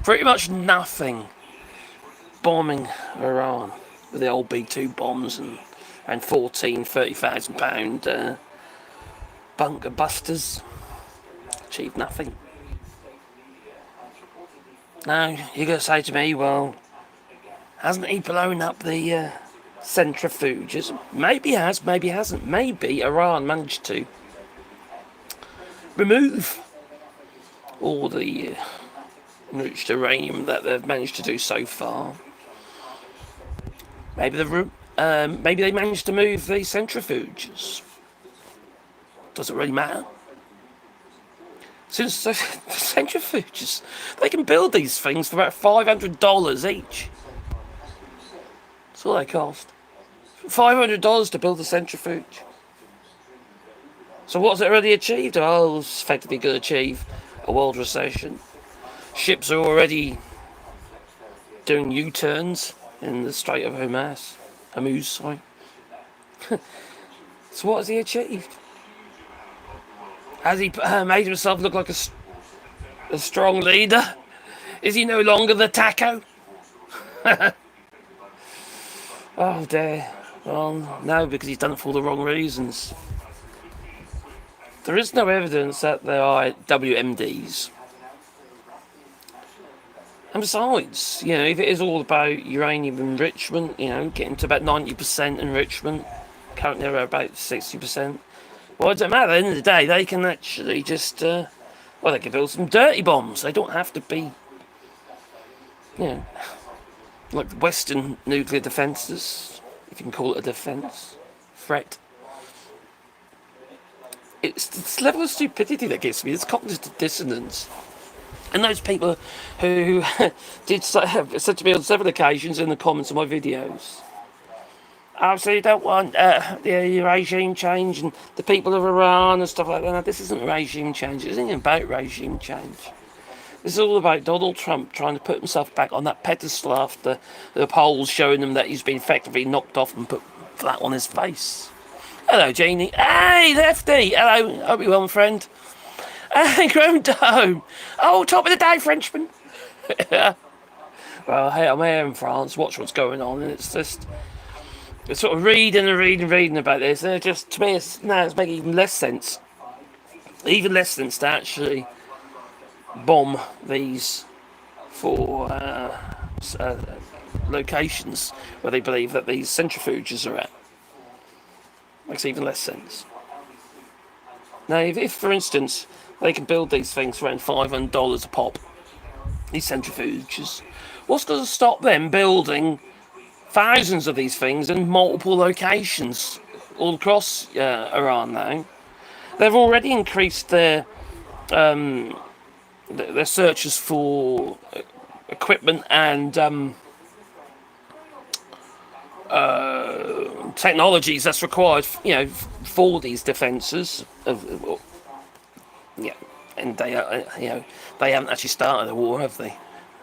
Pretty much nothing bombing Iran with the old B-2 bombs and 14, £30,000 bunker busters. Achieved nothing. Now, you're going to say to me, well, hasn't he blown up the centrifuges? Maybe he has, maybe he hasn't. Maybe Iran managed to remove all the enriched uranium that they've managed to do so far. Maybe they managed to move the centrifuges. Doesn't really matter. Since the centrifuges, they can build these things for about $500 each. That's all they cost. $500 to build a centrifuge. So what's it already achieved? Oh, it's effectively going to achieve a world recession. Ships are already doing U-turns in the Strait of Hormuz, sorry. So what has he achieved? Has he made himself look like a strong leader? Is he no longer the taco? Oh dear. Well, no, because he's done it for all the wrong reasons. There is no evidence that there are WMDs. And besides, if it is all about uranium enrichment, getting to about 90% enrichment, currently they're about 60%, well, it doesn't matter. At the end of the day, they can actually just, they can build some dirty bombs. They don't have to be, like Western nuclear defences, if you can call it a defence, threat. It's this level of stupidity that gets me, this cognitive dissonance. And those people who did said to me on several occasions in the comments of my videos, oh, so you don't want the regime change and the people of Iran and stuff like that. No, this isn't regime change. It isn't about regime change. This is all about Donald Trump trying to put himself back on that pedestal after the polls showing him that he's been effectively knocked off and put flat on his face. Hello, Jeannie. Hey, Lefty. Hello. Hope you're well, my friend. Hey, Grown Dome. Oh, top of the day, Frenchman. Well, hey, I'm here in France. Watch what's going on, and it's just sort of reading about this, and it just, to me, it's making even less sense. Even less sense to actually bomb these for locations where they believe that these centrifuges are at. Makes even less sense. Now, if for instance, they can build these things for around $500 a pop, these centrifuges, what's going to stop them building thousands of these things in multiple locations all across Iran now? They've already increased their searches for equipment and technologies that's required, for these defences. And they haven't actually started a war, have they?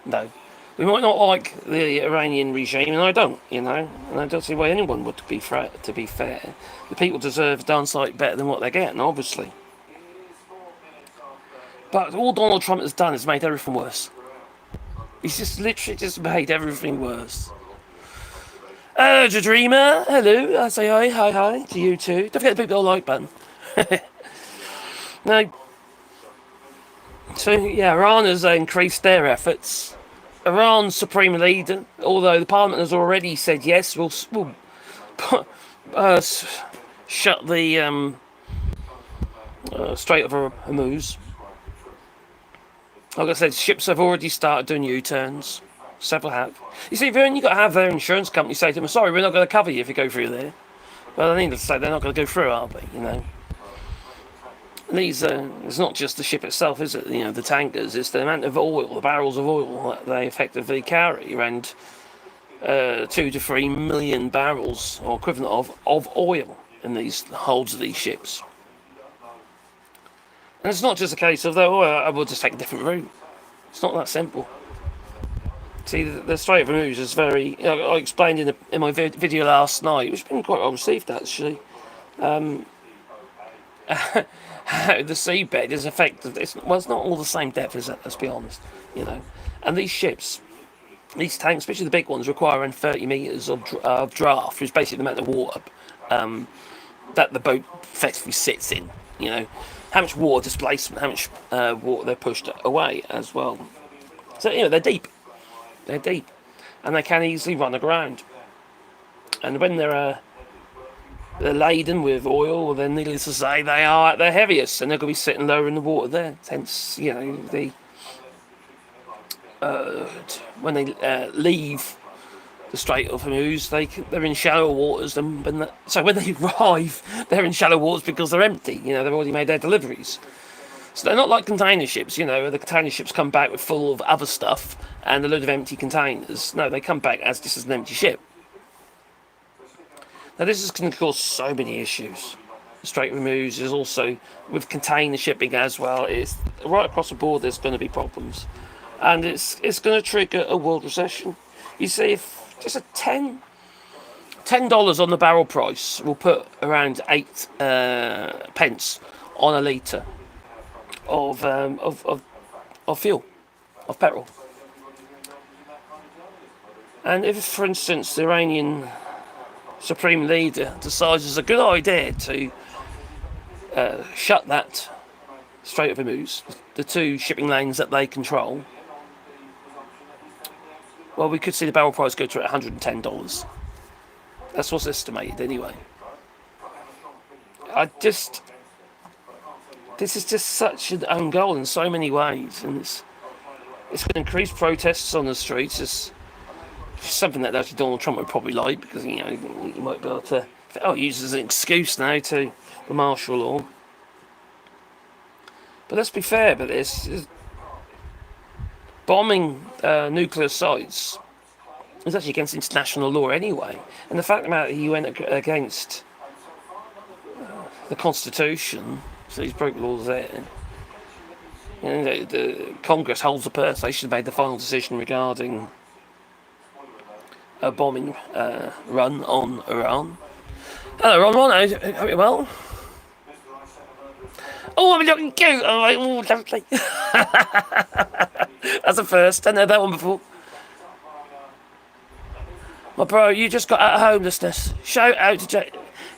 No. We might not like the Iranian regime, and I don't, and I don't see why anyone would, to be fair. The people deserve a darn sight better than what they're getting, obviously. But all Donald Trump has done is made everything worse. He's just literally made everything worse. The Dreamer, hello. I say hi to you too. Don't forget to click the like button. Now, so yeah, Iran has increased their efforts. Iran's supreme leader, although the parliament has already said yes, we'll shut the Strait of Hormuz. Like I said, ships have already started doing U-turns. Several have. You see, you've got to have their insurance company say to them, sorry, we're not going to cover you if you go through there. Well, I need to say they're not going to go through, are they? These, it's not just the ship itself, is it? The tankers. It's the amount of oil, the barrels of oil that they effectively carry, around 2 to 3 million barrels, or equivalent of oil in these holds of these ships. And it's not just a case of, I will just take a different route. It's not that simple. See, the Strait of Hormuz is very... I explained in my video last night, which has been quite well received, actually. How the seabed is affected. It's not all the same depth, is it? Let's be honest. And these ships, these tanks, especially the big ones, require around 30 metres of draft, which is basically the amount of water that the boat effectively sits in. You know, how much water displacement, how much water they're pushed away as well. So, you know, they're deep. They're deep. And they can easily run aground. And when they're laden with oil, well, then needless to say, they are at their heaviest, and they're going to be sitting lower in the water there. Hence, you know, when they leave the Strait of Hormuz, they're in shallow waters. So when they arrive, they're in shallow waters because they're empty. You know, they've already made their deliveries. So they're not like container ships. You know, the container ships come back with full of other stuff and a load of empty containers. No, they come back as just as an empty ship. Now this is going to cause so many issues. The Strait of Hormuz is also with container shipping as well. It's right across the board. There's going to be problems, and it's going to trigger a world recession. You see, if just a $10 on the barrel price will put around 8 pence on a litre of fuel, of petrol. And if, for instance, the Iranian Supreme Leader decides it's a good idea to shut that Strait of Hormuz, the 2 shipping lanes that they control, well, we could see the barrel price go to $110. That's what's estimated anyway. This is just such an own goal in so many ways, and it's going to increase protests on the streets. It's something that actually Donald Trump would probably like, because, you know, he might be able to use it as an excuse now to the martial law. But let's be fair about this. Bombing nuclear sites is actually against international law anyway. And the fact that he went against the Constitution, so he's broke laws there. You know, the Congress holds the purse. They should have made the final decision regarding a bombing run on Iran. Hello, Ron. I hope you're well. Oh, I'm looking cute. Oh, lovely. That's a first. I know that one before. My bro, you just got out of homelessness. Shout out to Jay.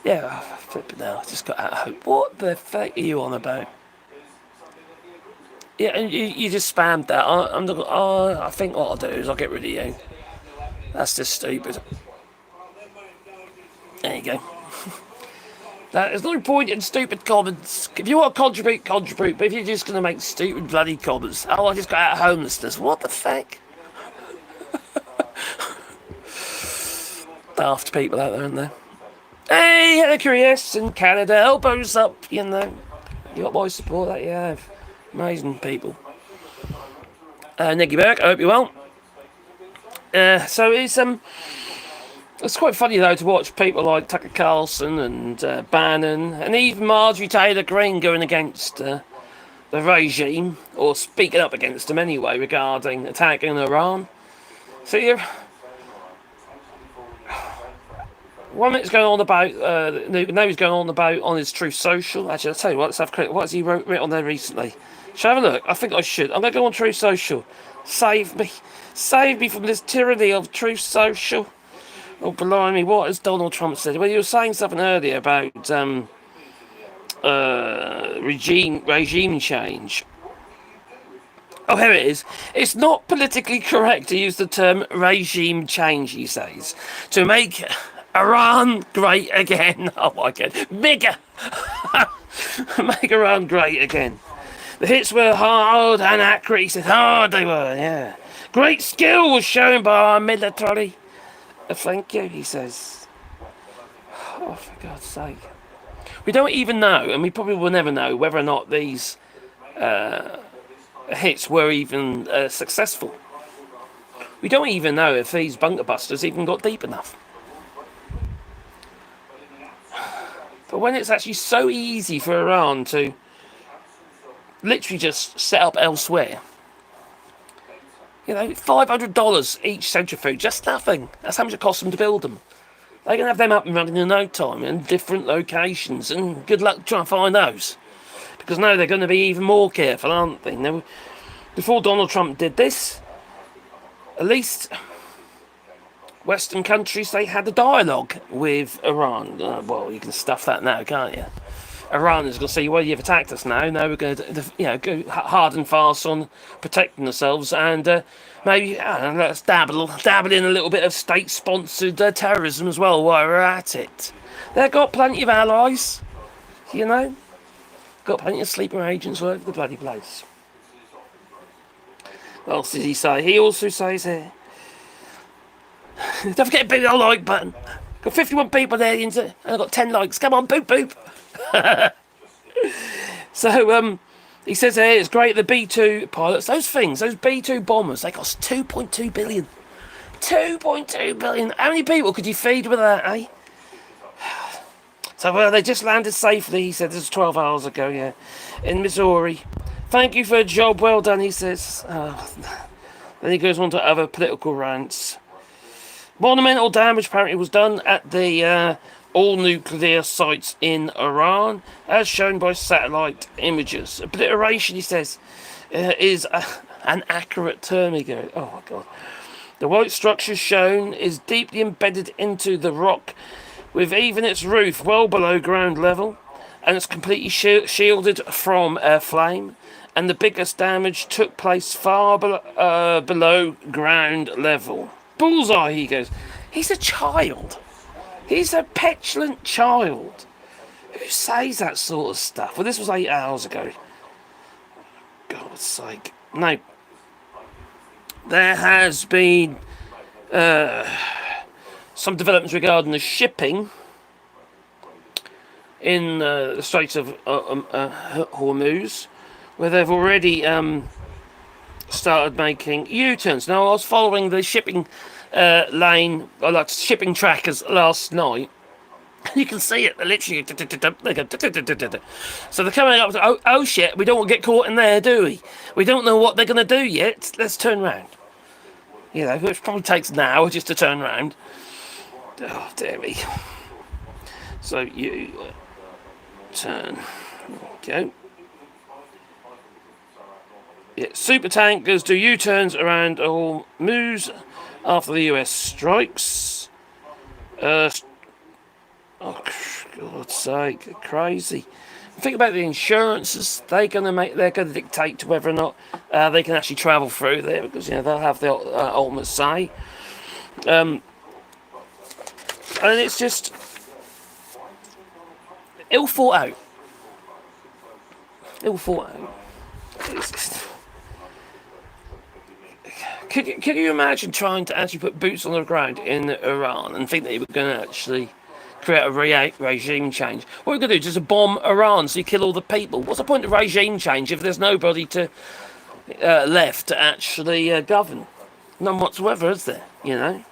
Yeah, flipping now. I just got out of hope. What the fuck are you on about? Yeah, and you just spammed that. I think what I'll do is I'll get rid of you. That's just stupid. There you go. There's no point in stupid comments. If you want to contribute, contribute. But if you're just going to make stupid bloody comments, oh, I just got out of homelessness. What the fuck? Daft people out there, aren't there? Hey, hello, Curious in Canada. Elbows up, you know. You got my support that you have. Amazing people. Nicky Burke, I hope you're well. So it's quite funny though to watch people like Tucker Carlson and Bannon and even Marjorie Taylor Greene going against the regime, or speaking up against them anyway, regarding attacking Iran. So one minute's going on about now he's going on about on his Truth Social. Actually, I'll tell you what, let's have a quick. What has he written on there recently? Shall I have a look? I think I should. I'm going to go on Truth Social. Save me from this tyranny of Truth Social. Oh, blimey, what has Donald Trump said? Well, you were saying something earlier about regime change. Oh, here it is. It's not politically correct to use the term regime change, he says, to make Iran great again. Oh my God, bigger. Make Iran great again. The hits were hard and accurate. He said, hard they were, yeah. Great skill was shown by our military. Thank you, he says. Oh, for God's sake. We don't even know, and we probably will never know, whether or not these hits were even successful. We don't even know if these bunker busters even got deep enough. But when it's actually so easy for Iran to literally just set up elsewhere, you know, $500 each centrifuge, just nothing. That's how much it costs them to build them. They can have them up and running in no time in different locations, and good luck trying to find those. Because now they're going to be even more careful, aren't they? Now, before Donald Trump did this, at least Western countries, they had a dialogue with Iran. Well, you can stuff that now, can't you? Iran is going to say, well, you've attacked us now. Now we're going to, go hard and fast on protecting ourselves, and maybe let's dabble in a little bit of state-sponsored terrorism as well while we're at it. They've got plenty of allies, you know. Got plenty of sleeper agents all over the bloody place. What else did he say? He also says here, don't forget to beat the like button. Got 51 people there, and I've got 10 likes. Come on, boop, boop. So, he says here, it's great the B-2 pilots, those B-2 bombers, they cost 2.2 billion. 2.2 billion. How many people could you feed with that, eh? So, they just landed safely, he said, this was 12 hours ago, yeah, in Missouri. Thank you for a job well done, he says. Then he goes on to other political rants. Monumental damage apparently was done at the all nuclear sites in Iran, as shown by satellite images. Obliteration, he says, is an accurate term. He goes, oh my God. The white structure shown is deeply embedded into the rock, with even its roof well below ground level, and it's completely shielded from flame. And the biggest damage took place far below ground level. Bullseye, he goes. He's a child. He's a petulant child. Who says that sort of stuff? Well, this was 8 hours ago. God's sake. No. There has been some developments regarding the shipping in the Straits of Hormuz, where they've already started making U-turns. Now, I was following the shipping lane, or like shipping trackers last night. You can see it, literally. So they're coming up to, oh shit, we don't want to get caught in there, do we? We don't know what they're going to do yet. Let's turn round. You know, which probably takes an hour just to turn round. Oh, dear me. So you turn. There we go. Yeah, super tankers do U-turns around Hormuz after the US strikes. Oh, God's sake, crazy. Think about the insurances. They're going to dictate to whether or not they can actually travel through there, because they'll have the ultimate say. And it's just ill thought out. It's just, Could you imagine trying to actually put boots on the ground in Iran and think that you were going to actually create a regime change? What are you going to do? Just bomb Iran so you kill all the people? What's the point of regime change if there's nobody left to actually govern? None whatsoever, is there? You know?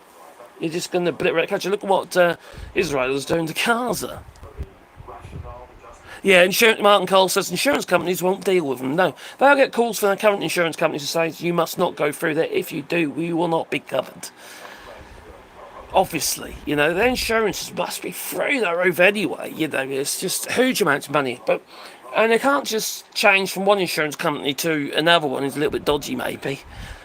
You're just going to obliterate the country. Look at what Israel is doing to Gaza. Yeah, Martin Cole says insurance companies won't deal with them. No, they'll get calls from their current insurance companies to say you must not go through there. If you do, we will not be covered. Obviously, their insurances must be through the roof anyway. It's just huge amounts of money. And they can't just change from one insurance company to another one who's a little bit dodgy, maybe.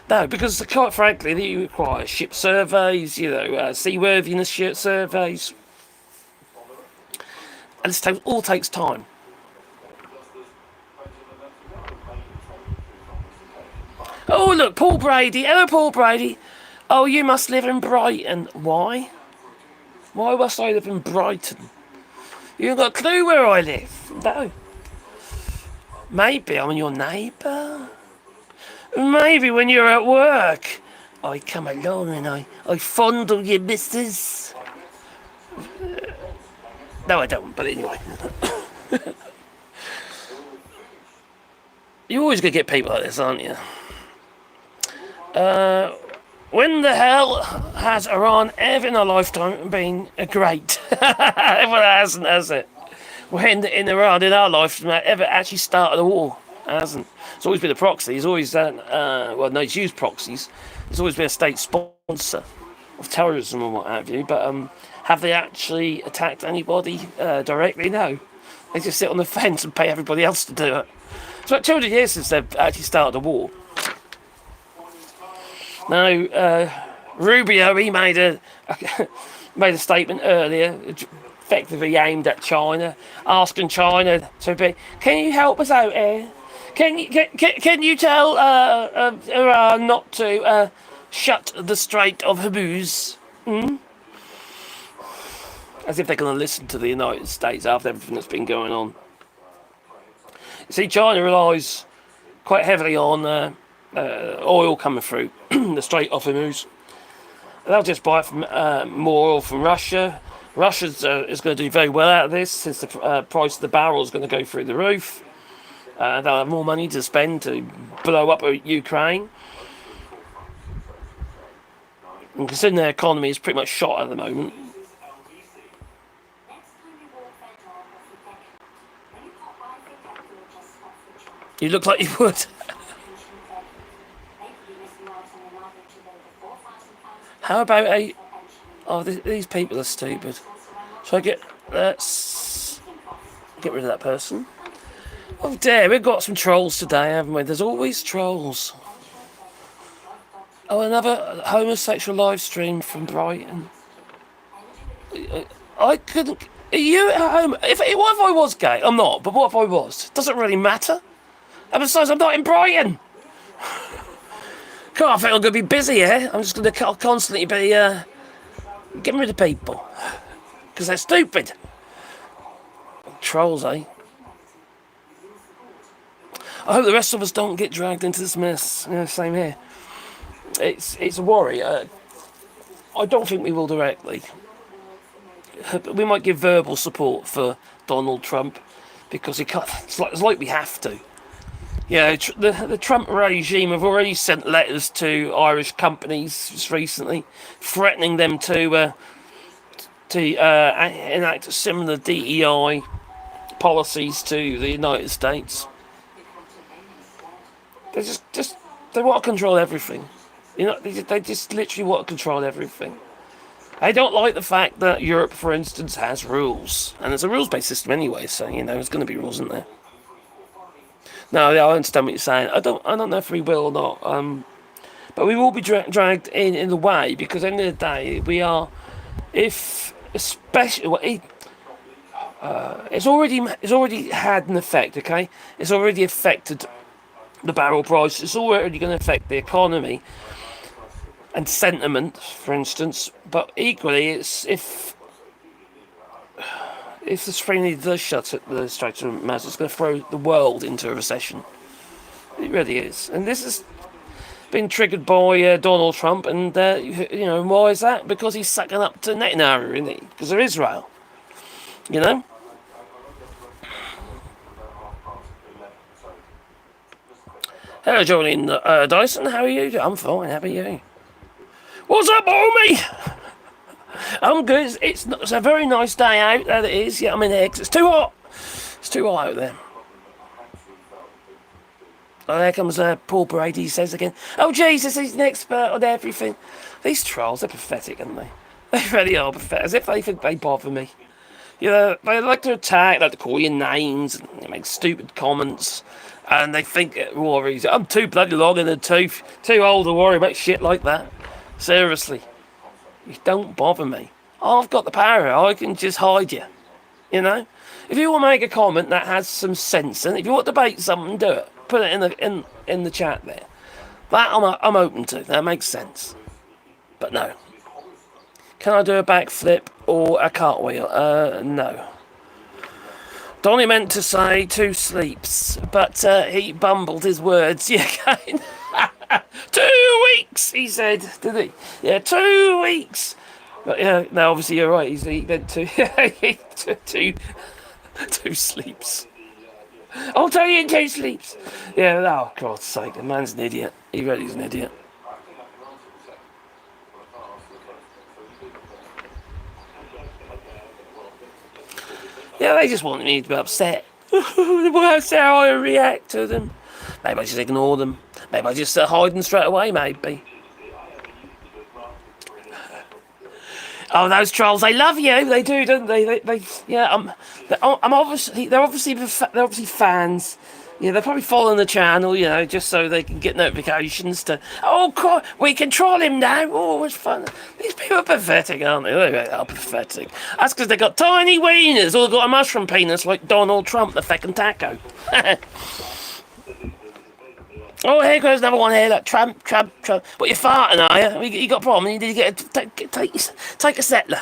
No, because quite frankly, they require ship surveys, seaworthiness surveys. And this all takes time. Oh, look, Paul Brady. Hello, Paul Brady. Oh, you must live in Brighton. Why? Why must I live in Brighton? You haven't got a clue where I live. No. Maybe I'm your neighbour. Maybe when you're at work, I come along and I fondle your missus. No, I don't, but anyway. You're always going to get people like this, aren't you? When the hell has Iran ever in a lifetime been great? Well, it hasn't, has it? When in Iran, in our lifetime, ever actually started a war? It hasn't. It's always been a proxy. It's always it's used proxies. It's always been a state sponsor of terrorism and what have you, but have they actually attacked anybody directly? No. They just sit on the fence and pay everybody else to do it. It's about 200 years since they've actually started a war. Now, Rubio, he made a made a statement earlier, effectively aimed at China, asking China to be, can you help us out here? Can you tell Iran not to shut the Strait of Hormuz? As if they're going to listen to the United States after everything that's been going on. You see, China relies quite heavily on oil coming through the Strait of Hormuz. They'll just buy from more oil from Russia. Russia is going to do very well out of this since the price of the barrel is going to go through the roof. They'll have more money to spend to blow up Ukraine. And considering their economy is pretty much shot at the moment. You look like you would. How about a... Oh, these people are stupid. So I get... Let's... Get rid of that person. Oh dear, we've got some trolls today, haven't we? There's always trolls. Oh, another homosexual live stream from Brighton. I couldn't... Are you at home? What if I was gay? I'm not, but what if I was? Doesn't really matter. And besides, I'm not in Brighton. God, I think I'm going to be busy here. I'm just going to constantly be getting rid of people. Because they're stupid. Trolls, eh? I hope the rest of us don't get dragged into this mess. Yeah, same here. It's a worry. I don't think we will directly. We might give verbal support for Donald Trump because he can't. It's like we have to. Yeah, the Trump regime have already sent letters to Irish companies just recently, threatening them to enact similar DEI policies to the United States. They just they want to control everything. You know, they just literally want to control everything. I don't like the fact that Europe, for instance, has rules, and it's a rules-based system anyway. So you know, there's going to be rules, isn't there? No, I understand what you're saying. I don't know if we will or not. But we will be dragged in the way because at the end of the day, we are. If especially, well, it's already had an effect. Okay, it's already affected the barrel price. It's already going to affect the economy and sentiment, for instance. But equally, it's if the Australia does shut at the Strait of Hormuz, it's going to throw the world into a recession. It really is. And this has been triggered by Donald Trump. And, you know, why is that? Because he's sucking up to Netanyahu, isn't he? Because of Israel. You know? Hello, Jolene Dyson. How are you? I'm fine. How are you? What's up, homie? I'm good. It's a very nice day out. That it is. Yeah, I'm in eggs. It's too hot. It's too hot out there. Oh, there comes Paul Brady, says again. Oh, Jesus, he's an expert on everything. These trolls are pathetic, aren't they? They really are pathetic. As if they think they bother me. You know, they like to attack, like to call you names, and make stupid comments. And they think it worries. I'm too bloody long in the tooth. Too old to worry about shit like that. Seriously. You don't bother me. I've got the power. I can just hide you. You know? If you want to make a comment that has some sense, and if you want to debate something, do it. Put it in the chat there. That I'm open to. That makes sense. But no. Can I do a backflip or a cartwheel? No. Donnie meant to say 2 sleeps, but he bumbled his words. Yeah, again. 2 weeks, he said, did he? Yeah, 2 weeks. But yeah, no, obviously you're right. He meant to. two sleeps. I'll tell you in 2 sleeps. Yeah, oh, God's sake, the man's an idiot. He really is an idiot. Yeah, they just want me to be upset. That's how I react to them. Maybe I just ignore them. Maybe I just hide them straight away, maybe. Oh, those trolls! They love you. They do, don't they? Yeah. I'm obviously. They're obviously fans Yeah, they're probably following the channel, just so they can get notifications to, oh, God, we control him now. Oh, it's fun. These people are pathetic, aren't they? They are pathetic. That's because they got tiny wieners or got a mushroom penis like Donald Trump, the feckin' taco. Oh, here goes another one here. Look, Trump. What, you farting, are you? You got a problem? You need to take a settler.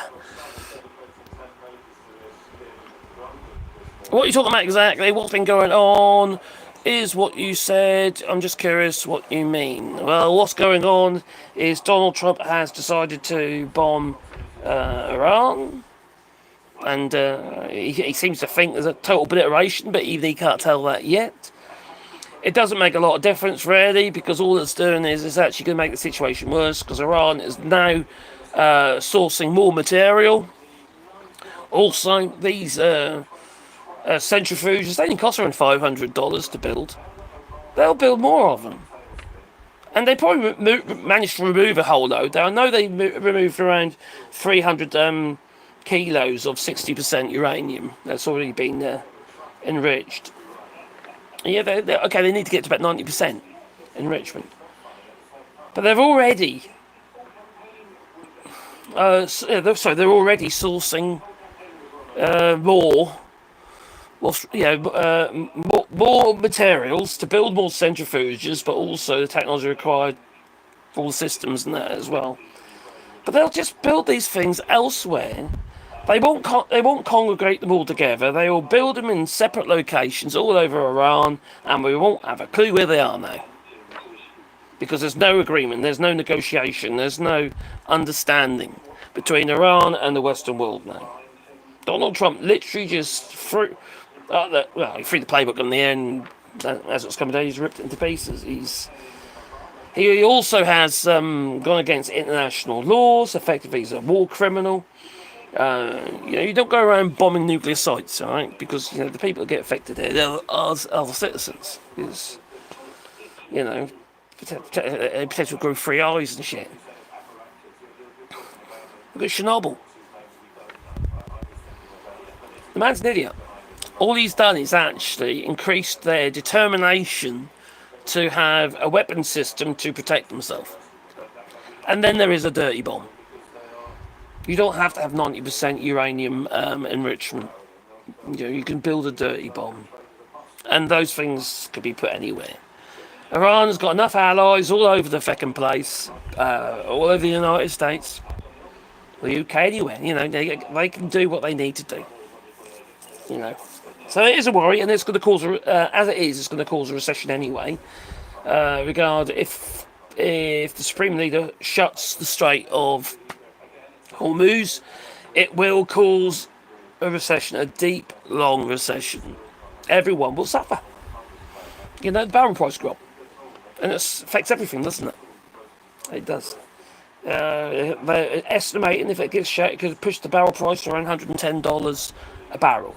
What are you talking about exactly? What's been going on is what you said. I'm just curious what you mean. Well, what's going on is Donald Trump has decided to bomb Iran. And he seems to think there's a total obliteration, but even he can't tell that yet. It doesn't make a lot of difference, really, because all it's doing is it's actually going to make the situation worse, because Iran is now sourcing more material. Also, these centrifuges, they only cost around $500 to build. They'll build more of them. And they probably managed to remove a whole load. I know they removed around 300 kilos of 60% uranium that's already been enriched. Yeah, okay, they need to get to about 90% enrichment. But they've already... they're already sourcing more materials to build more centrifuges, but also the technology required for all the systems and that as well. But they'll just build these things elsewhere. They won't congregate them all together. They will build them in separate locations all over Iran, and we won't have a clue where they are now. Because there's no agreement, there's no negotiation, there's no understanding between Iran and the Western world now. Donald Trump literally just threw the playbook in the end. As it's coming down, he's ripped it into pieces. He also has gone against international laws. Effectively, he's a war criminal. You don't go around bombing nuclear sites, all right? Because the people that get affected here are the citizens. Because potential grow three eyes and shit. Look at Chernobyl. The man's an idiot. All he's done is actually increased their determination to have a weapon system to protect themselves. And then there is a dirty bomb. You don't have to have 90% uranium enrichment. You can build a dirty bomb. And those things could be put anywhere. Iran's got enough allies all over the feckin' place, all over the United States, the UK, anywhere. They can do what they need to do. So it is a worry, and it's going to cause, it's going to cause a recession anyway. If the Supreme Leader shuts the Strait of Hormuz, it will cause a recession, a deep, long recession. Everyone will suffer. The barrel price drop. And it affects everything, doesn't it? It does. They're estimating if it gets shut, it could push the barrel price to around $110 a barrel.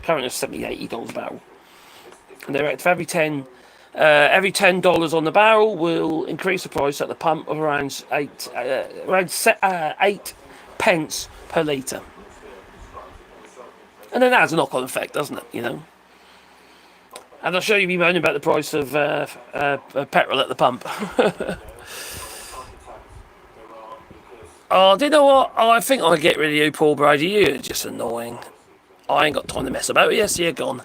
Currently it's $70, $80 a barrel. And they're for every $10 on the barrel will increase the price at the pump of around 8 pence per litre. And then that has a knock-on effect, doesn't it? And I'll show you me moaning about the price of petrol at the pump. Oh, do you know what? I think I'll get rid of you, Paul Brady. You're just annoying. I ain't got time to mess about. Yes, you're gone.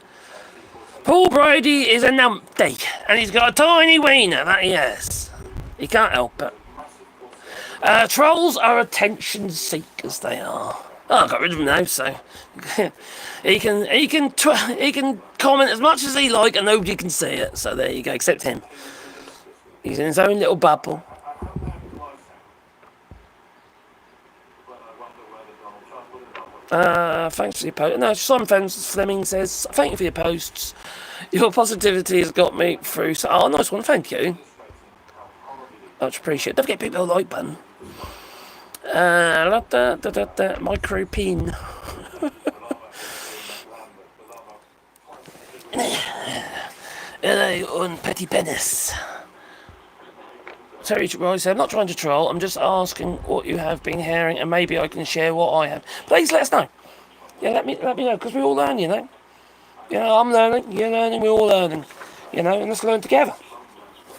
Paul Brady is a numpty, and he's got a tiny wiener, that he has. He can't help it. Trolls are attention seekers, they are. Oh, I got rid of him now, so he can comment as much as he like, and nobody can see it. So there you go, except him. He's in his own little bubble. Thanks for your post. No, Simon Fleming says, thank you for your posts. Your positivity has got me through. So, nice one, thank you. Much appreciated. Don't forget to hit the like button. Micro pin. Hello, on petty penis. Terry Rice, I'm not trying to troll, I'm just asking what you have been hearing, and maybe I can share what I have. Please let us know. Yeah, let me know, because we all learn, I'm learning, you're learning, we're all learning. You know, and let's learn together.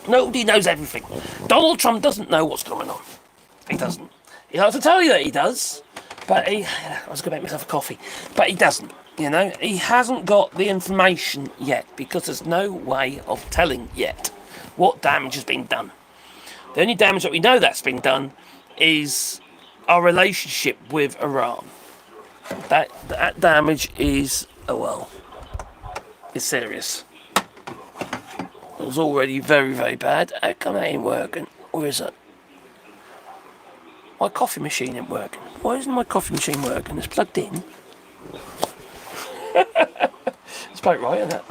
Nobody knows everything. Donald Trump doesn't know what's going on. He doesn't. He likes to tell you that he does, but I was going to make myself a coffee, but he doesn't. You know, he hasn't got the information yet because there's no way of telling yet what damage has been done. The only damage that we know that's been done is our relationship with Iran. That damage is, it's serious. It was already very, very bad. How come that ain't working? Or is it? My coffee machine ain't working. Why isn't my coffee machine working? It's plugged in. It's about right, isn't it?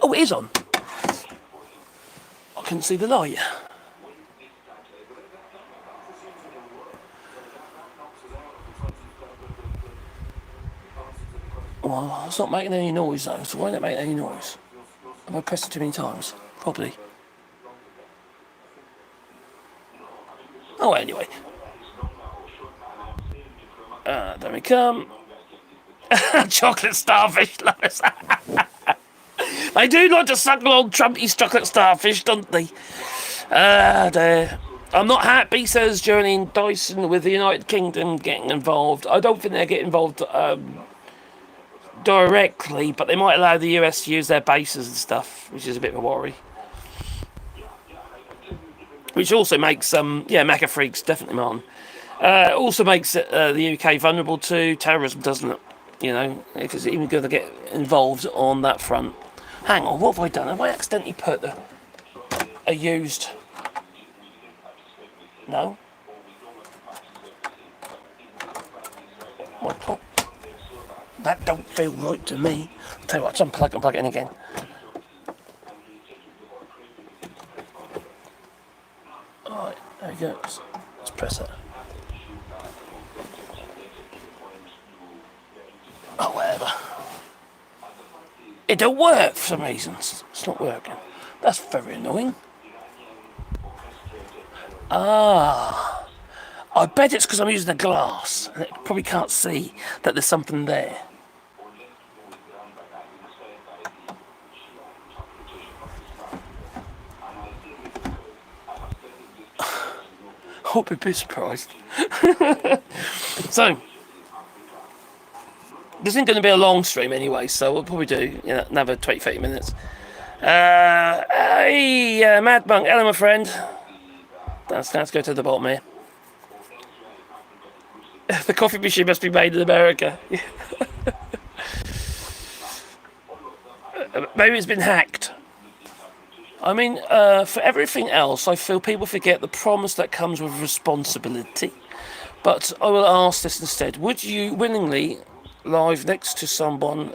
Oh, it is on. I couldn't see the light. Well, it's not making any noise though, so why not make any noise? Have I pressed it too many times? Probably. Oh, anyway. There we come. Chocolate starfish lovers. They do like to suckle on Trumpy's chocolate starfish, don't they? I'm not happy, says Journey Dyson, with the United Kingdom getting involved. I don't think they get involved directly, but they might allow the US to use their bases and stuff, which is a bit of a worry. Which also makes MAGA freaks definitely on. Also makes the UK vulnerable to terrorism, doesn't it? You know, if it's even going to get involved on that front. Hang on, what have I done? Have I accidentally put a used? No. What? That don't feel right to me. I'll tell you what, unplug and plug it in again. Alright, there we go. Let's press it. Oh, whatever. It don't work for some reasons. It's not working. That's very annoying. I bet it's because I'm using a glass and it probably can't see that there's something there. I'll be a bit surprised. So, this isn't going to be a long stream anyway, so we'll probably do another 20-30 minutes. Hey, Mad Monk, hello my friend. Let's go to the bottom here. The coffee machine must be made in America. Maybe it's been hacked. I mean, for everything else, I feel people forget the promise that comes with responsibility. But I will ask this instead. Would you willingly live next to someone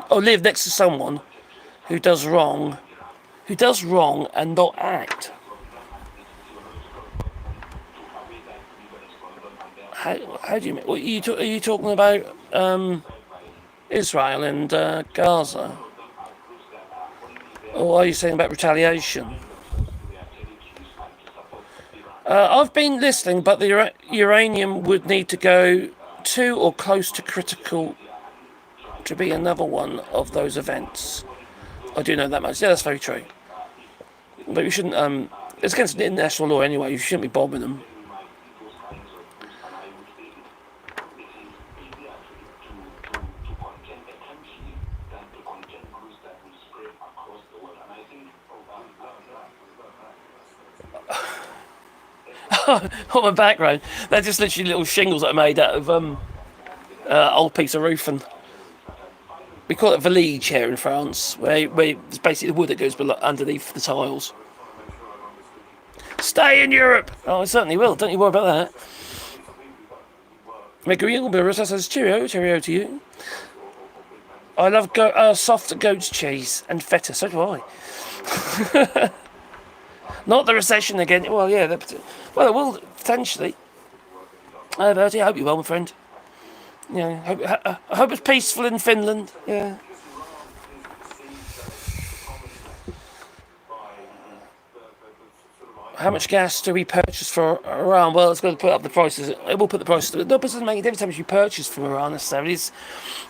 live next to someone who does wrong and not act? How do you mean? Are you talking about Israel and Gaza? Or are you saying about retaliation? I've been listening, but the uranium would need to go to or close to critical to be another one of those events. I do know that much. Yeah, that's very true. But you shouldn't. It's against international law anyway. You shouldn't be bombing them. On my background, they're just literally little shingles that are made out of old piece of roofing. We call it vallige here in France, where it's basically the wood that goes underneath the tiles. Stay in Europe! Oh, I certainly will. Don't you worry about that. McGreel Barista says cheerio to you. I love soft goat's cheese and feta. So do I. Not the recession again. Well, yeah. Well, it will potentially. Bertie, I hope you're well, my friend. Yeah, I hope it's peaceful in Finland. Yeah. How much gas do we purchase for Iran? Well, it's going to put up the prices. It will put the prices. No, but it doesn't make a difference how much you purchase from Iran necessarily.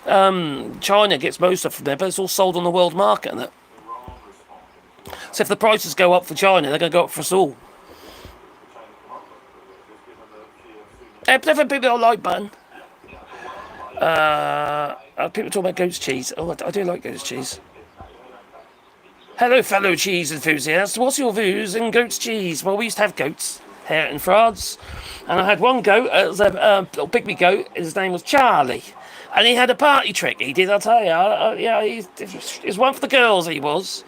China gets most of it from there, but it's all sold on the world market. And that. So if the prices go up for China, they're going to go up for us all. Different people don't like bun. People talk about goat's cheese. Oh, I do like goat's cheese. Hello, fellow cheese enthusiasts. What's your views in goat's cheese? Well, we used to have goats here in France, and I had one goat. It was a little pygmy goat. His name was Charlie, and he had a party trick. He did, I tell you. Yeah, he's one for the girls. He was.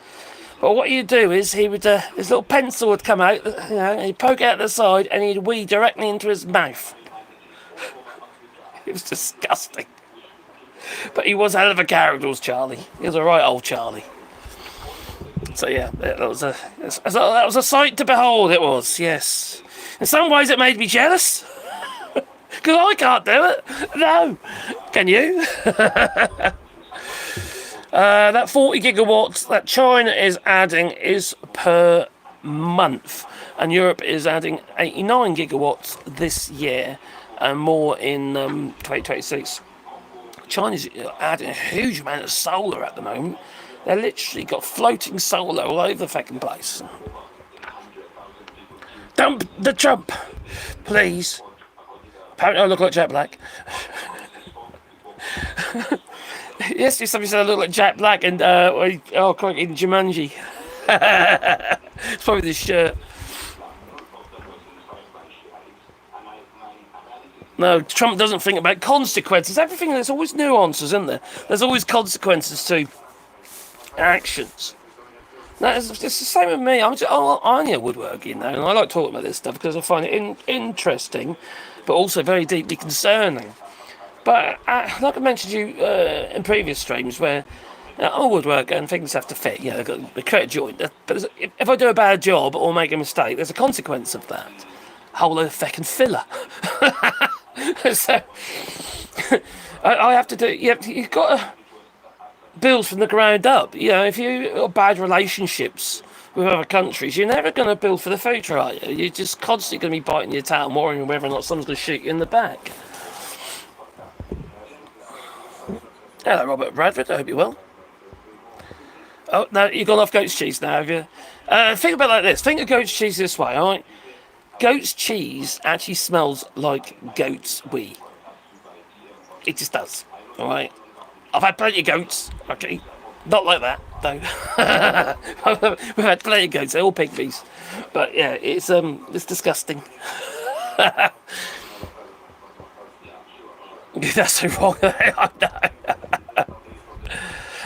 But what he'd do is he would his little pencil would come out, and he'd poke out the side, and he'd wee directly into his mouth. It was disgusting. But he was a hell of a character, was Charlie. He was a right old Charlie. So yeah, that was a sight to behold. It was, yes. In some ways, it made me jealous because I can't do it. No, can you? That 40 gigawatts that China is adding is per month, and Europe is adding 89 gigawatts this year, and more in 2026. China's adding a huge amount of solar at the moment. They're literally got floating solar all over the fucking place. Dump the Trump, please. Apparently I look like Jack Black. Yesterday somebody said I look like Jack Black and, in Jumanji. It's probably this shirt. No, Trump doesn't think about consequences. Everything, there's always nuances, isn't there? There's always consequences to actions. No, it's the same with me. I'm only a woodworker, and I like talking about this stuff because I find it interesting, but also very deeply concerning. But like I mentioned to you in previous streams, where I'm a woodworker and things have to fit. They've got to create a joint. But if I do a bad job or make a mistake, there's a consequence of that. Whole load of fucking filler. So I have to do. You've got to build from the ground up. If you got bad relationships with other countries, you're never going to build for the future, are you? You're just constantly going to be biting your tail, worrying whether or not someone's going to shoot you in the back. Hello, Robert Bradford. I hope you're well. Oh, no, you've gone off goat's cheese now, have you? Think about it like this. Think of goat's cheese this way, all right? Goat's cheese actually smells like goat's wee. It just does, all right? I've had plenty of goats, okay? Not like that, though. We've had plenty of goats. They're all pygmies. But, yeah, it's disgusting. That's so wrong. I know.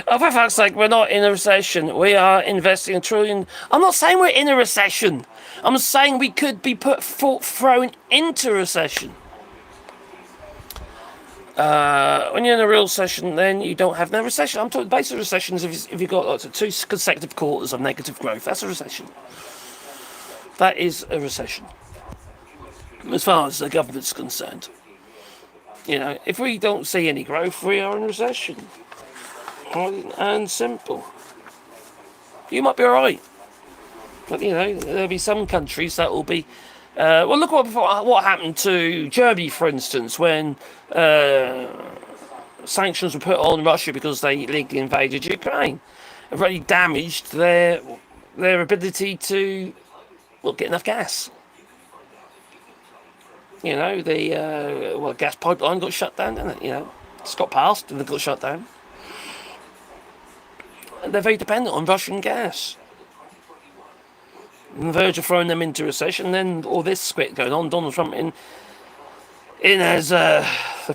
Oh, for fuck's sake, we're not in a recession. We are investing $1 trillion. I'm not saying we're in a recession. I'm saying we could be thrown into recession. When you're in a real recession, then you don't have no recession. I'm talking basic recessions if you've got 2 consecutive quarters of negative growth. That's a recession. That is a recession. As far as the government's concerned. If we don't see any growth, we are in recession. And simple. You might be alright. But, there'll be some countries that will be... look what happened to Germany, for instance, when sanctions were put on Russia because they illegally invaded Ukraine. It really damaged their ability to, get enough gas. The gas pipeline got shut down, didn't it? It's got passed and it got shut down. And they're very dependent on Russian gas. On the verge of throwing them into recession, then all this squit going on, Donald Trump in as the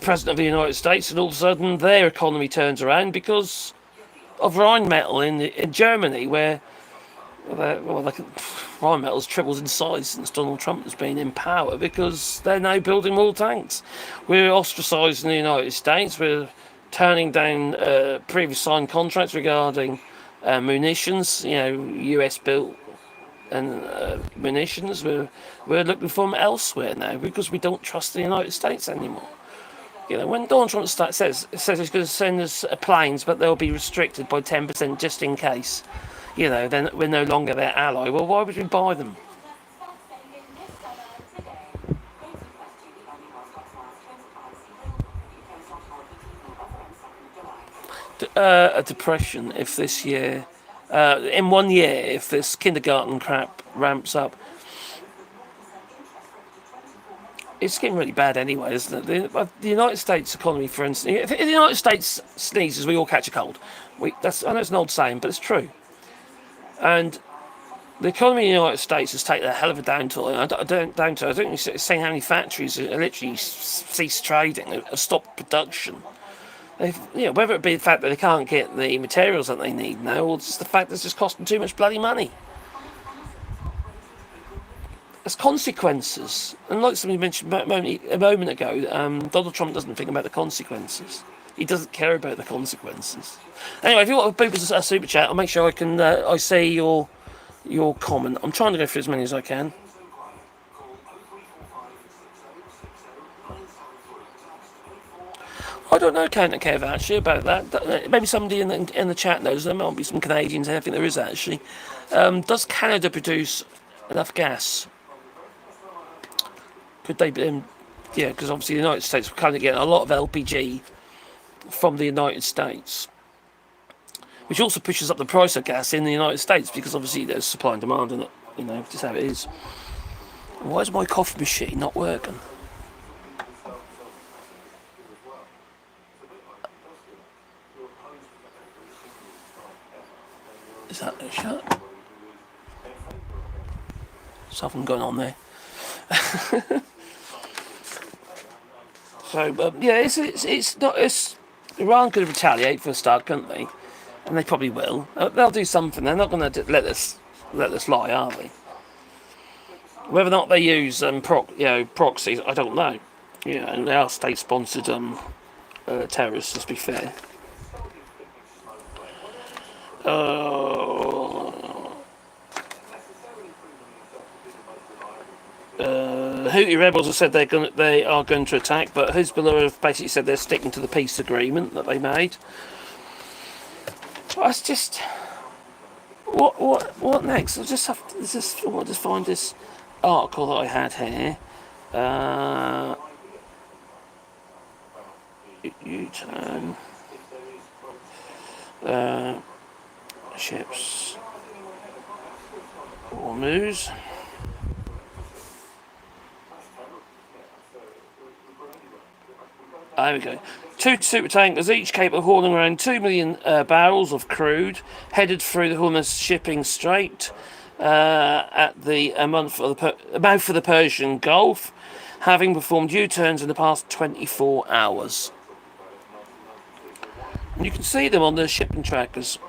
President of the United States, and all of a sudden their economy turns around because of Rheinmetall in Germany, where Rheinmetall's tripled in size since Donald Trump has been in power because they're now building more tanks. We're ostracised in the United States. We're turning down previous signed contracts regarding munitions, US built and munitions. We're looking for them elsewhere now because we don't trust the United States anymore. When Donald Trump says he's going to send us planes, but they'll be restricted by 10% just in case, then we're no longer their ally. Well, why would we buy them? a depression if this year, in 1 year, if this kindergarten crap ramps up. It's getting really bad anyway, isn't it? The United States economy, for instance, if the United States sneezes, we all catch a cold. I know it's an old saying, but it's true. And the economy in the United States has taken a hell of a downturn. I don't see how many factories are literally ceased trading, have stopped production. Whether it be the fact that they can't get the materials that they need now, or just the fact that it's just costing too much bloody money. There's consequences, and like somebody mentioned a moment ago, Donald Trump doesn't think about the consequences. He doesn't care about the consequences. Anyway, if you want to boop us a super chat, I'll make sure I see your comment. I'm trying to go through as many as I can. I don't know, Counter Kev, actually, about that. Maybe somebody in the chat knows. There might be some Canadians. I think there is, actually. Does Canada produce enough gas? Could they be... Yeah, because obviously the United States are kind of getting a lot of LPG from the United States, which also pushes up the price of gas in the United States, because obviously there's supply and demand in it, just how it is. Why is my coffee machine not working? Is that a shut? Something going on there. So yeah, it's not. Iran could retaliate for a start, couldn't they? And they probably will. They'll do something. They're not going to let us lie, are they? Whether or not they use proxies, I don't know. And they are state-sponsored terrorists. Let's be fair. Houthi rebels have said they are going to attack, but Hezbollah have basically said they're sticking to the peace agreement that they made. That's just what next? I just find this article that I had here. U-turn. Ships. Hormuz. There we go. 2 super tankers, each capable of hauling around 2 million barrels of crude, headed through the Hormuz shipping strait at the mouth of the Persian Gulf, having performed U-turns in the past 24 hours. And you can see them on the shipping trackers.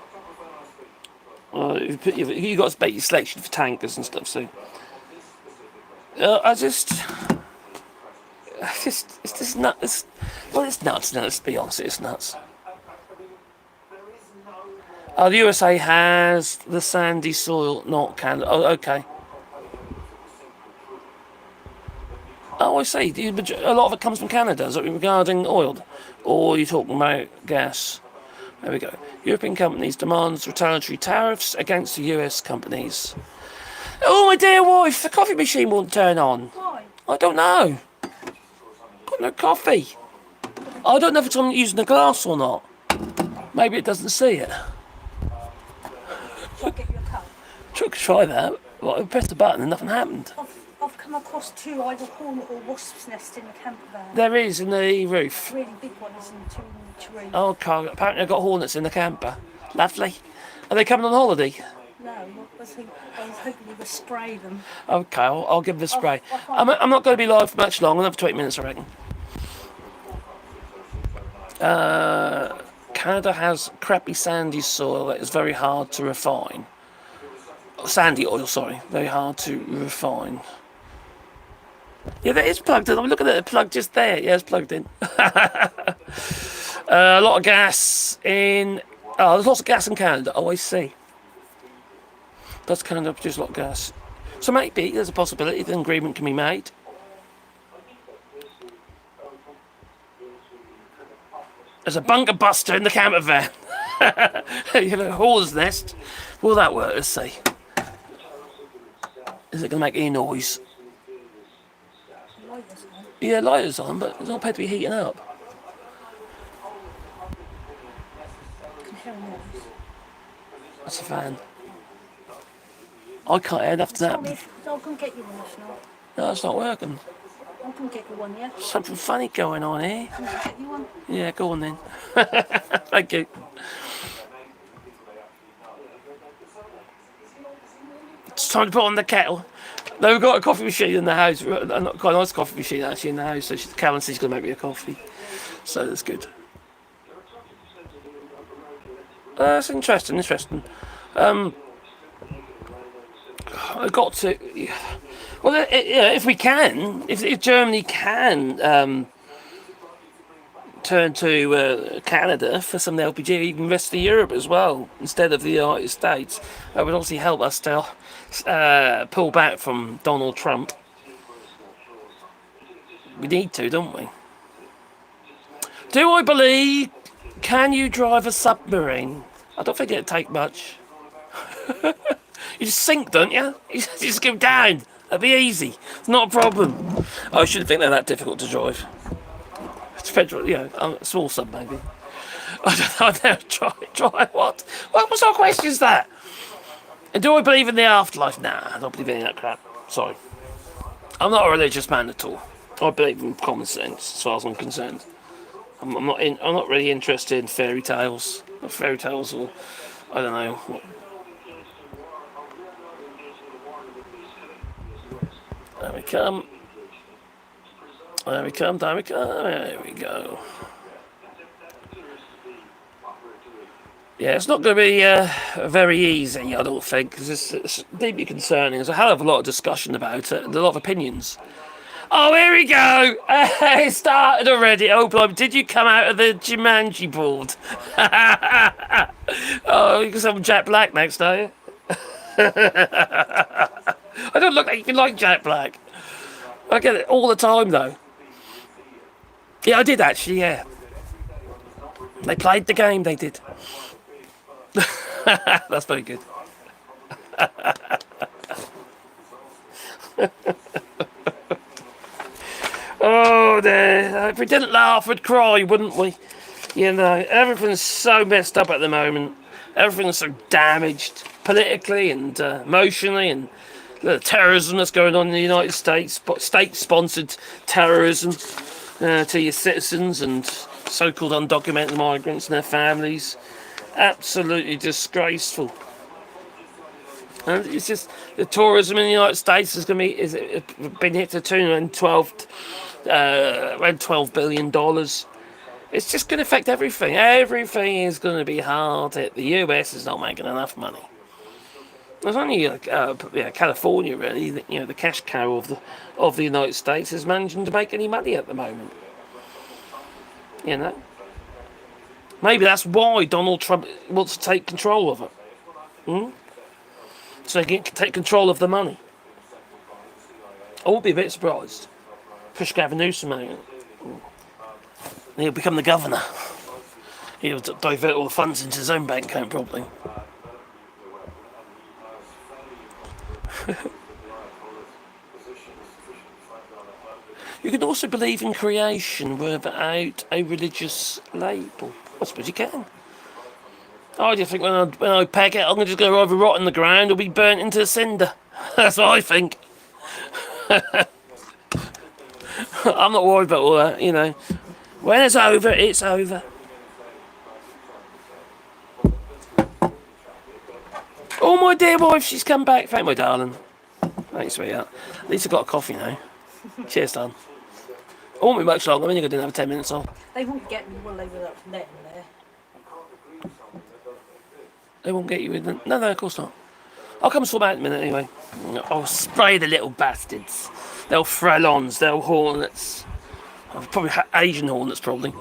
You've got to make your selection for tankers and stuff, so... It's just nuts. Well, it's nuts. No, let's be honest, it's nuts. The USA has the sandy soil, not Canada. Oh, okay. Oh, I see. A lot of it comes from Canada. Is that regarding oil? Or are you talking about gas? There we go. European companies demands retaliatory tariffs against the US companies. Oh, my dear wife, the coffee machine won't turn on. Why? I don't know. Got no coffee. I don't know if it's on using the glass or not. Maybe it doesn't see it. Shall I get you a cup? Try that. Well, I pressed the button and nothing happened. I've come across 2 either hornet or wasp's nest in the camper van. There is in the roof. Really big ones in 2 in each room. Oh, apparently I've got hornets in the camper. Lovely. Are they coming on holiday? No, I was hoping you would spray them. Okay, I'll give them a spray. I'm not going to be live for much long. Another 20 minutes, I reckon. Canada has crappy sandy soil that is very hard to refine. Sandy oil, sorry. Very hard to refine. Yeah, that is plugged in. I'm looking at it plugged just there. Yeah, it's plugged in. A lot of gas in... Oh, there's lots of gas in Canada. Oh, I see. Does Canada produce a lot of gas? So maybe there's a possibility that an agreement can be made. There's a bunker buster in the camper van. You have a hornet's nest. Will that work? Let's see. Is it going to make any noise? Lighters on. Yeah, lighters on, but it's not appeared to be heating up. That's a fan. I can't head after that. I'll come get you one if not. No, it's not working. I'll come get you one, yeah? Something funny going on here. Can I get you one? Yeah, go on then. Thank you. It's time to put on the kettle. No, we've got a coffee machine in the house. Quite a nice coffee machine actually in the house. So Karen says she's going to make me a coffee. So that's good. That's interesting. I got to. Well, if we can, if Germany can turn to Canada for some LPG, even the rest of Europe as well, instead of the United States, that would obviously help us to pull back from Donald Trump. We need to, don't we? Do I believe? Can you drive a submarine? I don't think it'd take much. You just sink, don't you? You just go down. That'd be easy. It's not a problem. I shouldn't think they're that difficult to drive. It's federal, a small sub maybe. I don't know. I've never tried what? What sort of question is that? And do I believe in the afterlife? Nah, I don't believe in any of that crap. Sorry. I'm not a religious man at all. I believe in common sense, as far as I'm concerned. I'm not really interested in fairy tales. Or fairy tales, or I don't know. There we come. There we go. Yeah, it's not going to be very easy, I don't think, because it's deeply concerning. There's a hell of a lot of discussion about it, and a lot of opinions. Oh, here we go! It started already. Oh, blimey, did you come out of the Jumanji board? Oh, you can some Jack Black next, are you? I don't look like you like Jack Black. I get it all the time, though. Yeah, I did actually, yeah. They played the game, they did. That's very good. Oh, dear. If we didn't laugh, we'd cry, wouldn't we? You know, everything's so messed up at the moment. Everything's so damaged politically and emotionally, and the terrorism that's going on in the United States, state-sponsored terrorism to your citizens and so-called undocumented migrants and their families. Absolutely disgraceful. And it's just the tourism in the United States is going to be been hit to around $12 billion. It's just going to affect everything. Everything is going to be hard hit. The US is not making enough money. There's only California really, the cash cow of the United States is managing to make any money at the moment. You know, maybe that's why Donald Trump wants to take control of it. So he can take control of the money. I won't be a bit surprised. Push Gavin Newsom out. He'll become the governor. He'll divert all the funds into his own bank account, probably. You can also believe in creation without a religious label. I suppose you can. I just think when I peg it, I'm going to just go either rot in the ground or be burnt into a cinder. That's what I think. I'm not worried about all that, you know. When it's over, it's over. Oh, my dear wife, she's come back. Thank my darling. Thanks, sweetheart. At least I've got a coffee now. Cheers, darling. I won't be much longer. I'm only going to have 10 minutes off. They won't get me, will they, without letting there? They won't get you in the... No, of course not. I'll come swap out in a minute anyway. I'll spray the little bastards. They'll frelons, they'll hornets. Probably Asian hornets, probably.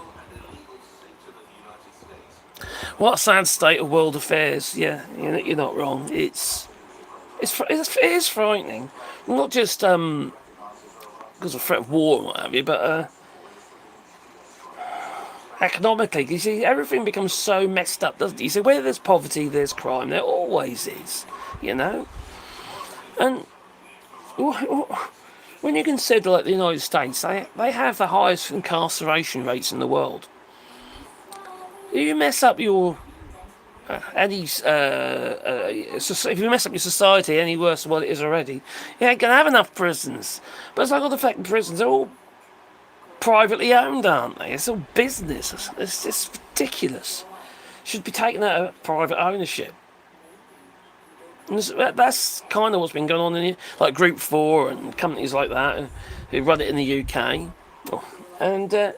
What a sad state of world affairs. Yeah, you're not wrong. It is frightening. Not just because of threat of war and what have you, but economically. You see, everything becomes so messed up, doesn't it? You see, where there's poverty, there's crime. There always is, you know. And when you consider, like the United States, they have the highest incarceration rates in the world. You mess up your if you mess up your society any worse than what it is already, you ain't gonna have enough prisons. But it's like all the fucking prisons, they're all privately owned, aren't they? It's all business. It's just ridiculous. Should be taken out of private ownership. And that's kind of what's been going on in here, like Group 4 and companies like that who run it in the UK. And there's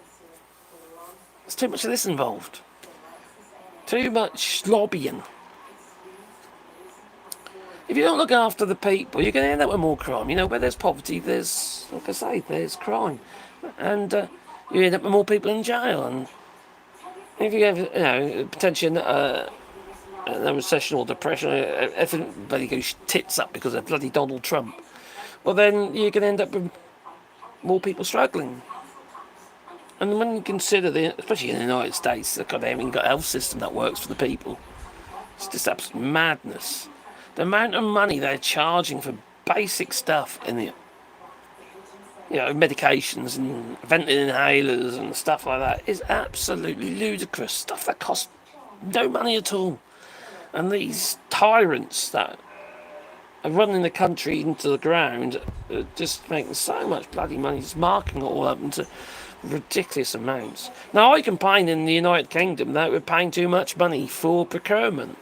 too much of this involved. Too much lobbying. If you don't look after the people, you're going to end up with more crime. You know, where there's poverty, there's, like I say, there's crime. And you end up with more people in jail. And if you have, potentially a recession or depression, everybody goes tits up because of bloody Donald Trump, well, then you're going to end up with more people struggling. And when you consider, especially in the United States, they haven't got a health system that works for the people. It's just absolute madness. The amount of money they're charging for basic stuff in the, medications and venting inhalers and stuff like that is absolutely ludicrous. Stuff that costs no money at all. And these tyrants that are running the country into the ground are just making so much bloody money, just marking it all up into ridiculous amounts. Now, I complain in the United Kingdom that we're paying too much money for procurement.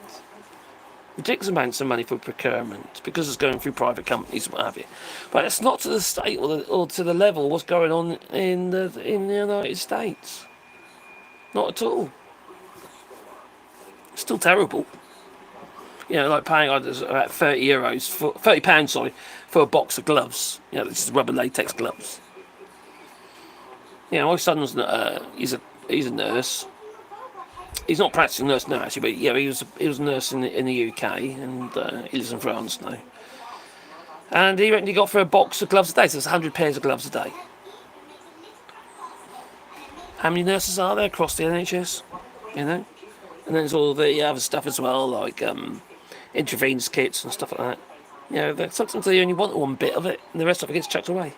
Ridiculous amounts of money for procurement because it's going through private companies and what have you. But it's not to the state or to the level of what's going on in the United States. Not at all. It's still terrible. Like paying about £30 for a box of gloves. This is rubber latex gloves. My son's he's a nurse. He's not practicing nurse now actually, but he was a nurse in the UK, and he lives in France now. And he reckoned he got for a box of gloves a day, so it's 100 pairs of gloves a day. How many nurses are there across the NHS? And then there's all the other stuff as well, like intravenous kits and stuff like that. Sometimes they only want one bit of it, and the rest of it gets chucked away.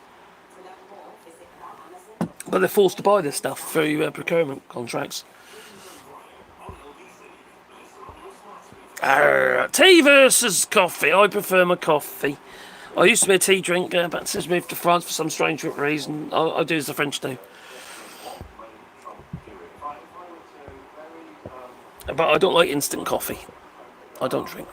But they're forced to buy this stuff through procurement contracts. Tea versus coffee. I prefer my coffee. I used to be a tea drinker, but since I moved to France for some strange reason, I do as the French do. But I don't like instant coffee. I don't drink.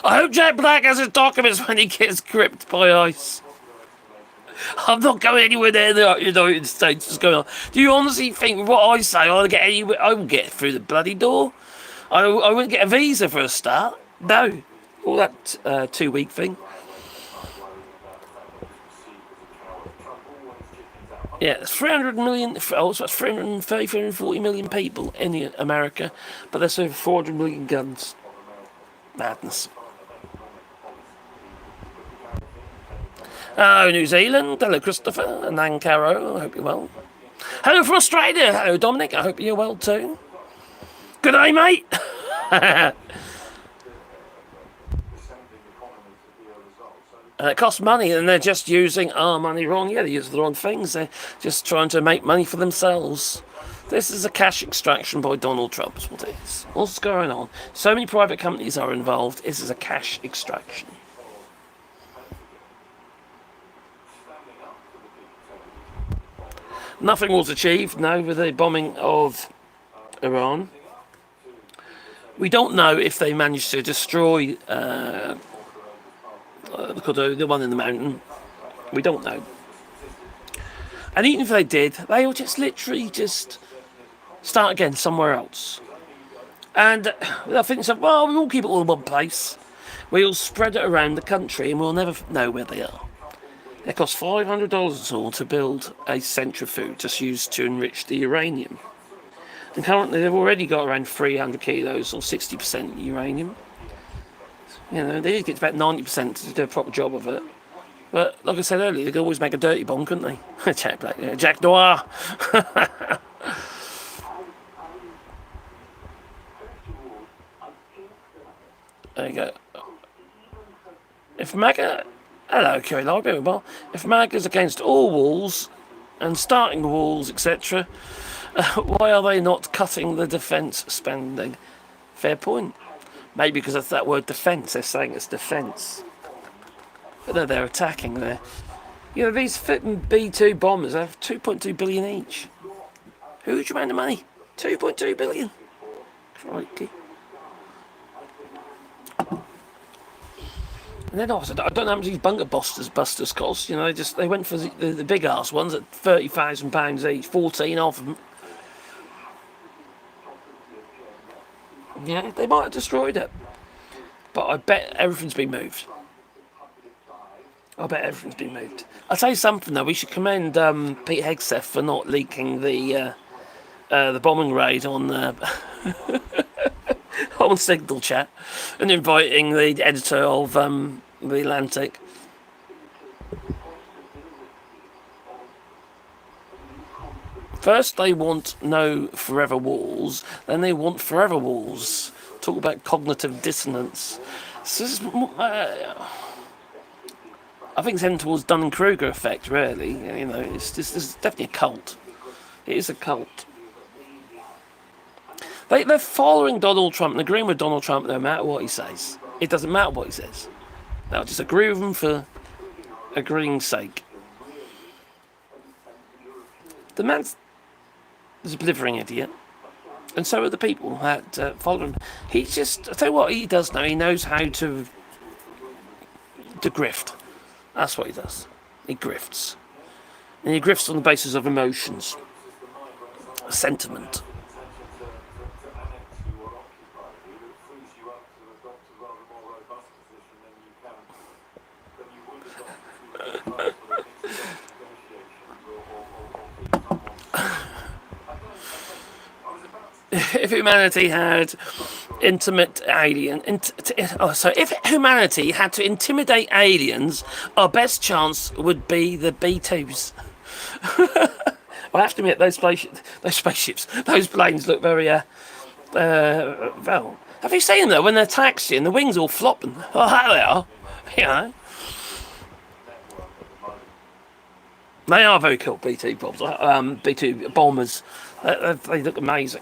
I hope Jack Black has his documents when he gets gripped by ice. I'm not going anywhere near the United States. What's going on? Do you honestly think what I say? I will get through the bloody door. I wouldn't get a visa for a start. No, all that 2-week thing. Yeah, there's 300 million. So that's 330, 340 million people in America, but there's over 400 million guns. Madness. Oh, New Zealand. Hello, Christopher and Ankaro. I hope you're well. Hello from Australia. Hello, Dominic. I hope you're well too. Good day, mate. It costs money, and they're just using our money wrong. Yeah, they use the wrong things. They're just trying to make money for themselves. This is a cash extraction by Donald Trump, is what it is. What's going on? So many private companies are involved. This is a cash extraction. Nothing was achieved, no, with the bombing of Iran. We don't know if they managed to destroy the one in the mountain. We don't know. And even if they did, they will just literally just start again somewhere else. And I think, well, we'll keep it all in one place. We'll spread it around the country and we'll never know where they are. It costs $500 all to build a centrifuge just used to enrich the uranium. And currently they've already got around 300 kilos or 60% uranium. They need to get to about 90% to do a proper job of it. But like I said earlier, they could always make a dirty bomb, couldn't they? Jack Black, Jack Noir. There you go. If MAGA... Hello, Kerry Library. Well, if MAGA's against all walls and starting walls, etc., Why are they not cutting the defence spending? Fair point. Maybe because of that word defence, they're saying it's defence. But no, they're attacking there. You know, these B-2 bombers have 2.2 billion each. Huge amount of money. 2.2 billion. Crikey. And then also, I don't know how much these bunker busters cost. You know, they went for the big ass ones at £30,000 each. 14 of them. Yeah, they might have destroyed it. But I bet everything's been moved. I'll tell you something though, we should commend Pete Hegseth for not leaking the bombing raid on on Signal Chat and inviting the editor of the Atlantic. First they want no forever walls, then they want forever walls. Talk about cognitive dissonance. So this is, I think it's heading towards Dunning-Kruger effect, really. You know, this is definitely a cult. It is a cult. They're following Donald Trump and agreeing with Donald Trump no matter what he says. It doesn't matter what he says. They'll just agree with him for agreeing's sake. The man's a blithering idiot. And so are the people that follow him. I tell you what he does know, he knows how to grift. That's what he does. He grifts. And he grifts on the basis of emotions. Sentiment. If humanity had if humanity had to intimidate aliens, our best chance would be the B-2s. I have to admit, those spaceships, those planes look very, well, have you seen them though, when they're taxiing, the wings all flopping? Oh, how they are, you know. They are very cool, B-2 bombs, B-2 bombers. They look amazing.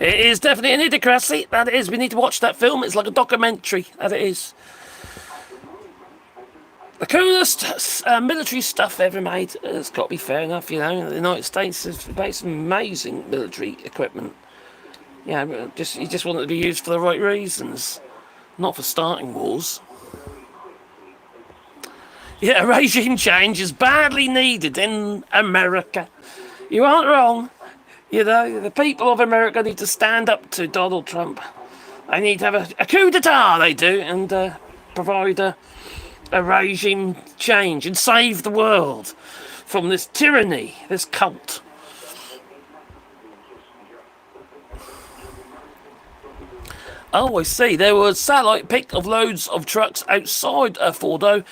It is definitely an idiocracy, that it is. We need to watch that film, it's like a documentary, that it is. The coolest military stuff ever made. It's got to be fair enough, you know. The United States has made some amazing military equipment. Yeah, you just want it to be used for the right reasons, not for starting wars. Yeah, regime change is badly needed in America. You aren't wrong. You know, the people of America need to stand up to Donald Trump. They need to have a coup d'etat, they do, and provide a regime change and save the world from this tyranny, this cult. Oh, I see. There was a satellite pic of loads of trucks outside a Fordo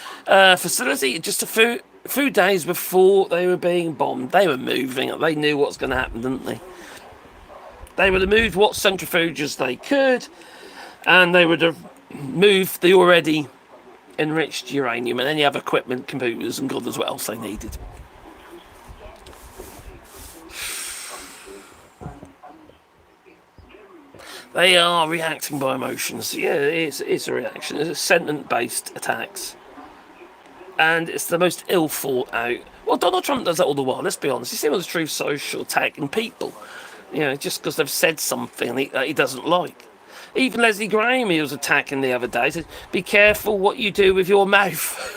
facility just a few days before they were being bombed. They were moving. They knew what was going to happen, didn't they? They would have moved what centrifuges they could, and they would have moved the already enriched uranium and any other equipment, computers, and God knows what else they needed. They are reacting by emotions. Yeah, it's a reaction. It's a sentiment-based attacks. And it's the most ill thought out. Well, Donald Trump does that all the while, let's be honest. You see him on the Truth Social attacking people. You know, just because they've said something that he doesn't like. Even Leslie Graham he was attacking the other day. He said, be careful what you do with your mouth.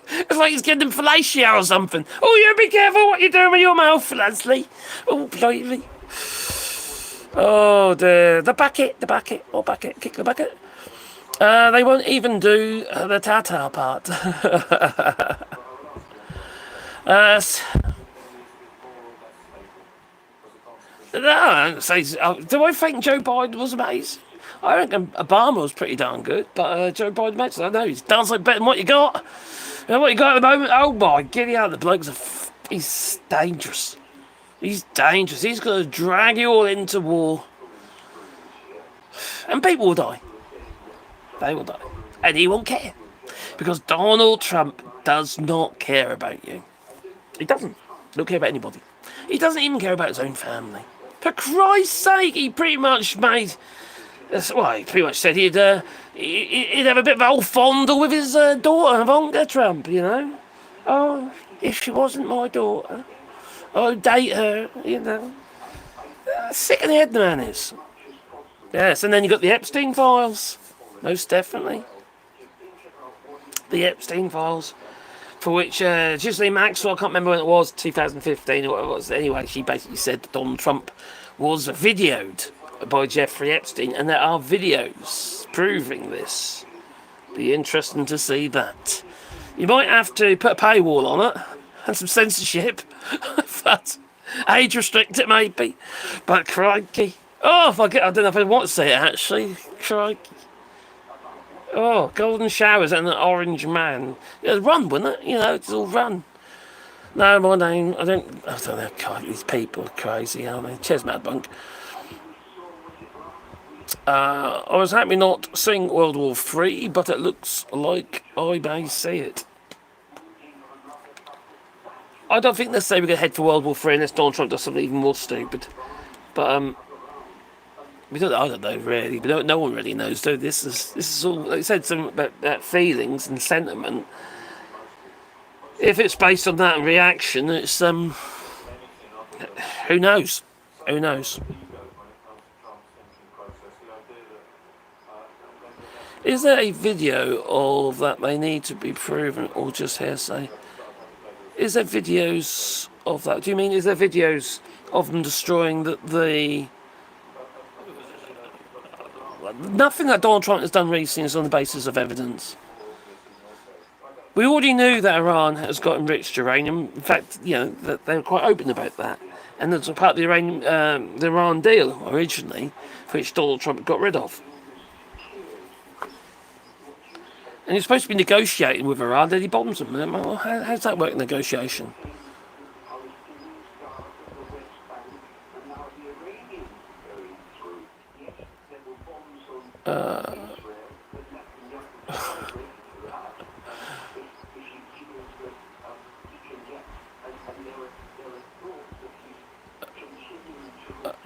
It's like he's getting fellatio or something. Oh, you be careful what you're doing with your mouth, Leslie. Oh, blimey. Oh, the bucket. Oh, bucket. Kick the bucket. They won't even do the Tata part. Do I think Joe Biden was amazing? I reckon Obama was pretty darn good, but Joe Biden makes I know he's dancing better than what you got. You know what you got at the moment? Oh my, giddy out, the bloke's he's dangerous. He's dangerous. He's going to drag you all into war. And people will die. They will die. And he won't care. Because Donald Trump does not care about you. He doesn't. He don't care about anybody. He doesn't even care about his own family. For Christ's sake, he pretty much made... Well, he pretty much said he'd have a bit of an old fondle with his daughter, Ivanka Trump, you know. Oh, if she wasn't my daughter, I'd date her, you know. Sick in the head the man is. Yes, and then you got the Epstein files. Most definitely. The Epstein files. For which Ghislaine Maxwell, I can't remember when it was, 2015 or whatever it was. Anyway, she basically said that Donald Trump was videoed by Jeffrey Epstein, and there are videos proving this. Be interesting to see that. You might have to put a paywall on it and some censorship, but age restrict it maybe. But crikey, oh, I don't know if I want to say it actually. Crikey. Oh, golden showers and an orange man. It'll run, wouldn't it? You know, it'll run. No, my name, I don't know, God, these people are crazy, aren't they? Cheers, Mad Bunk. I was happy not seeing World War III, but it looks like I may see it. I don't think necessarily we're going to head for World War III unless Donald Trump does something even more stupid. But, I don't know really, but no one really knows. So this is all. Like I said something about feelings and sentiment. If it's based on that reaction, it's who knows? Who knows? Is there a video of that may need to be proven, or just hearsay? Is there videos of that? Do you mean is there videos of them destroying the nothing that Donald Trump has done recently is on the basis of evidence. We already knew that Iran has got enriched uranium. In fact, you know, that they were quite open about that. And that's a part of the Iran deal originally, which Donald Trump got rid of. And he's supposed to be negotiating with Iran, then he bombs them. Well, how does that work in negotiation?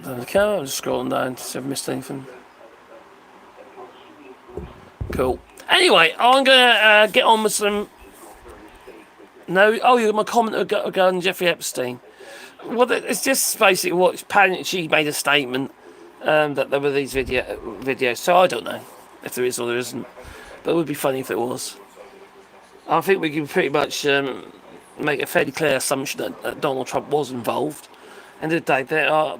Okay, I'm just scrolling down to see if I've missed anything. Cool. Anyway, I'm going to get on with some... No, oh, you got my comment regarding Jeffrey Epstein. Well, it's just basically what apparently she made a statement that there were these videos. So I don't know if there is or there isn't. But it would be funny if there was. I think we can pretty much make a fairly clear assumption that Donald Trump was involved. End of the day, there are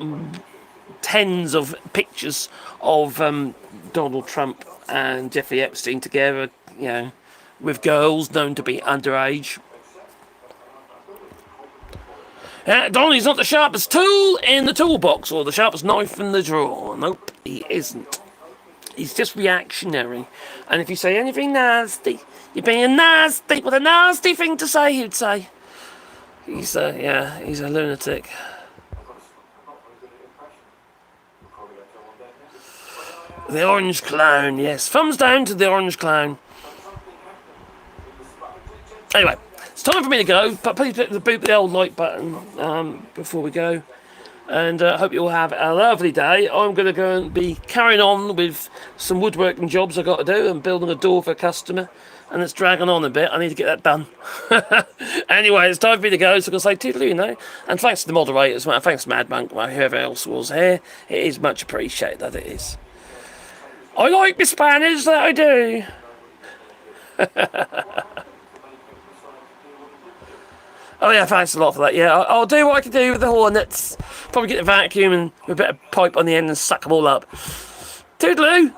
tens of pictures of Donald Trump and Jeffrey Epstein together, you know, with girls known to be underage. Donnie's not the sharpest tool in the toolbox or the sharpest knife in the drawer. Nope, he isn't. He's just reactionary. And if you say anything nasty, you're being nasty. What a nasty thing to say, he'd say. He's a lunatic. The orange clown, yes. Thumbs down to the orange clown. Anyway, it's time for me to go, but please click the old like button before we go. And I hope you all have a lovely day. I'm going to go and be carrying on with some woodworking jobs I've got to do and building a door for a customer. And it's dragging on a bit. I need to get that done. Anyway, it's time for me to go. So I'm going to say toodaloo, you know. And thanks to the moderators, thanks to Mad Monk, whoever else was here. It is much appreciated that it is. I like my Spanish, that I do. Oh yeah, thanks a lot for that. Yeah, I'll do what I can do with the Hornets. Probably get the vacuum and a bit of pipe on the end and suck them all up. Toodaloo!